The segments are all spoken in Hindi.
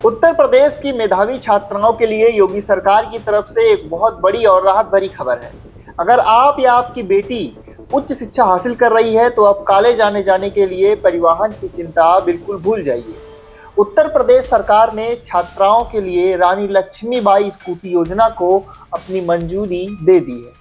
उत्तर प्रदेश की मेधावी छात्राओं के लिए योगी सरकार की तरफ से एक बहुत बड़ी और राहत भरी खबर है। अगर आप या आपकी बेटी उच्च शिक्षा हासिल कर रही है तो अब कॉलेज आने जाने के लिए परिवहन की चिंता बिल्कुल भूल जाइए। उत्तर प्रदेश सरकार ने छात्राओं के लिए रानी लक्ष्मीबाई स्कूटी योजना को अपनी मंजूरी दे दी है।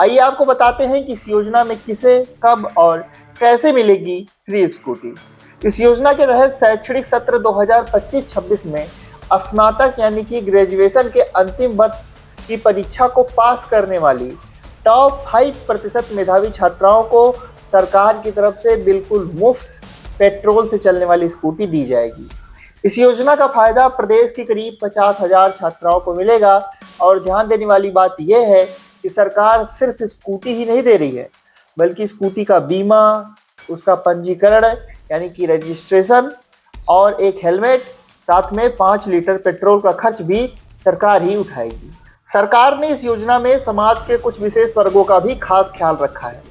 आइए आपको बताते हैं कि इस योजना में किसे, कब और कैसे मिलेगी फ्री स्कूटी। इस योजना के तहत शैक्षणिक सत्र 2025-26 में स्नातक यानी कि ग्रेजुएशन के अंतिम वर्ष की परीक्षा को पास करने वाली टॉप 5% मेधावी छात्राओं को सरकार की तरफ से बिल्कुल मुफ्त पेट्रोल से चलने वाली स्कूटी दी जाएगी। इस योजना का फायदा प्रदेश की करीब 50,000 छात्राओं को मिलेगा और ध्यान देने वाली बात यह है कि सरकार सिर्फ स्कूटी ही नहीं दे रही है, बल्कि स्कूटी का बीमा, उसका पंजीकरण यानी कि रजिस्ट्रेशन और एक हेलमेट, साथ में 5 लीटर पेट्रोल का खर्च भी सरकार ही उठाएगी। सरकार ने इस योजना में समाज के कुछ विशेष वर्गों का भी खास ख्याल रखा है।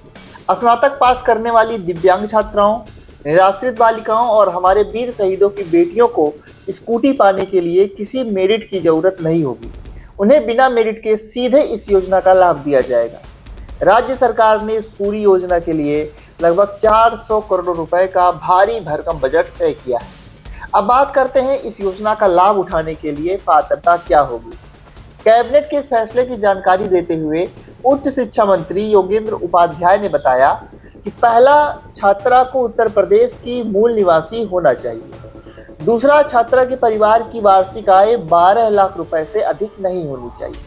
स्नातक पास करने वाली दिव्यांग छात्राओं, निराश्रित बालिकाओं और हमारे वीर शहीदों की बेटियों को स्कूटी पाने के लिए किसी मेरिट की जरूरत नहीं होगी। उन्हें बिना मेरिट के सीधे इस योजना का लाभ दिया जाएगा। राज्य सरकार ने इस पूरी योजना के लिए लगभग 400 करोड़ रुपए का भारी भरकम बजट तय किया है। अब बात करते हैं इस योजना का लाभ उठाने के लिए पात्रता क्या होगी। कैबिनेट के इस फैसले की जानकारी देते हुए उच्च शिक्षा मंत्री योगेंद्र उपाध्याय ने बताया कि पहला, छात्रा को उत्तर प्रदेश की मूल निवासी होना चाहिए। दूसरा, छात्रा के परिवार की वार्षिक आय 12 लाख रुपए से अधिक नहीं होनी चाहिए।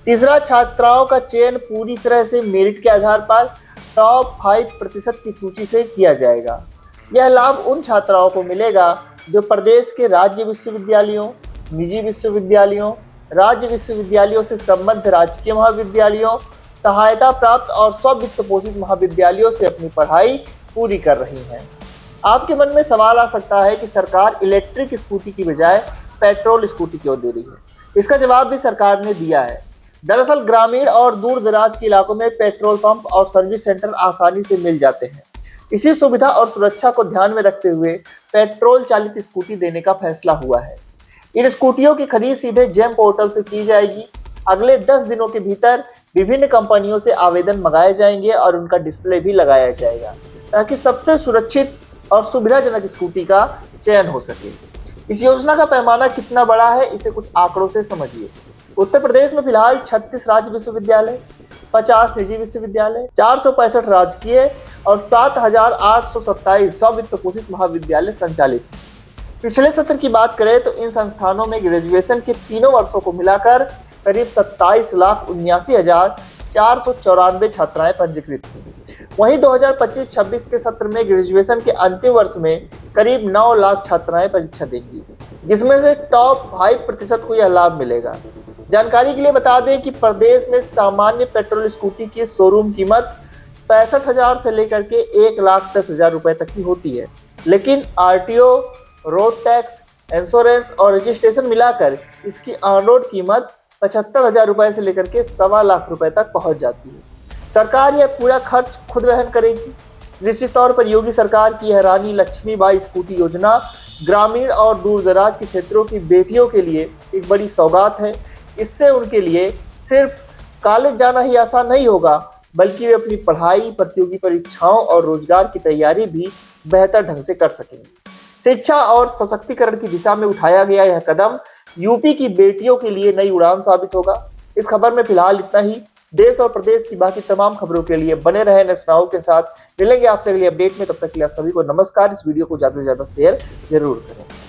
तीसरा, छात्राओं का चयन पूरी तरह से मेरिट के आधार पर टॉप 5% की सूची से किया जाएगा। यह लाभ उन छात्राओं को मिलेगा जो प्रदेश के राज्य विश्वविद्यालयों, निजी विश्वविद्यालयों, राज्य विश्वविद्यालयों से संबद्ध राजकीय महाविद्यालयों, सहायता प्राप्त और स्व-वित्त पोषित महाविद्यालयों से अपनी पढ़ाई पूरी कर रही हैं। आपके मन में सवाल आ सकता है कि सरकार इलेक्ट्रिक स्कूटी की बजाय पेट्रोल स्कूटी क्यों दे रही है। इसका जवाब भी सरकार ने दिया है। दरअसल ग्रामीण और दूर दराज के इलाकों में पेट्रोल पंप और सर्विस सेंटर आसानी से मिल जाते हैं। इसी सुविधा और सुरक्षा को ध्यान में रखते हुए पेट्रोल चालित स्कूटी देने का फैसला हुआ है। इन स्कूटियों की खरीद सीधे जेम पोर्टल से की जाएगी। अगले 10 दिनों के भीतर विभिन्न कंपनियों से आवेदन मंगाए जाएंगे और उनका डिस्प्ले भी लगाया जाएगा, ताकि सबसे सुरक्षित और सुविधाजनक स्कूटी का चयन हो सके। इस योजना का पैमाना कितना बड़ा है, इसे कुछ आंकड़ों से समझिए। उत्तर प्रदेश में फिलहाल 36 राज्य विश्वविद्यालय, 50 निजी विश्वविद्यालय, 465 राजकीय और 7,827 स्व-वित्त पोषित महाविद्यालय संचालित हैं। पिछले सत्र की बात करें तो इन संस्थानों में ग्रेजुएशन के तीनों वर्षों को मिलाकर करीब 27,79,494 छात्राएं पंजीकृत थीं। वहीं 2025-26 के सत्र में ग्रेजुएशन के अंतिम वर्ष में करीब 9 लाख छात्राएं परीक्षा देंगी, जिसमें से टॉप 5% को यह लाभ मिलेगा। जानकारी के लिए बता दें कि प्रदेश में सामान्य पेट्रोल स्कूटी की शोरूम कीमत 65,000 से लेकर के 1,10,000 रुपए तक की होती है, लेकिन आरटीओ, रोड टैक्स, इंश्योरेंस और रजिस्ट्रेशन मिलाकर इसकी ऑन रोड कीमत 75,000 रुपए से लेकर के 1.25 लाख रुपए तक पहुंच जाती है। सरकार यह पूरा खर्च खुद वहन करेगी। निश्चित तौर पर योगी सरकार की यह रानी लक्ष्मीबाई स्कूटी योजना ग्रामीण और दूर दराज के क्षेत्रों की बेटियों के लिए एक बड़ी सौगात है। इससे उनके लिए सिर्फ कॉलेज जाना ही आसान नहीं होगा, बल्कि वे अपनी पढ़ाई, प्रतियोगी परीक्षाओं और रोजगार की तैयारी भी बेहतर ढंग से कर सकेंगे। शिक्षा और सशक्तिकरण की दिशा में उठाया गया यह कदम यूपी की बेटियों के लिए नई उड़ान साबित होगा। इस खबर में फिलहाल इतना ही। देश और प्रदेश की बाकी तमाम खबरों के लिए बने रहे नेशनाउ के साथ। मिलेंगे आपसे अगली अपडेट में, तब तक के लिए आप सभी को नमस्कार। इस वीडियो को ज़्यादा से ज़्यादा शेयर जरूर करें।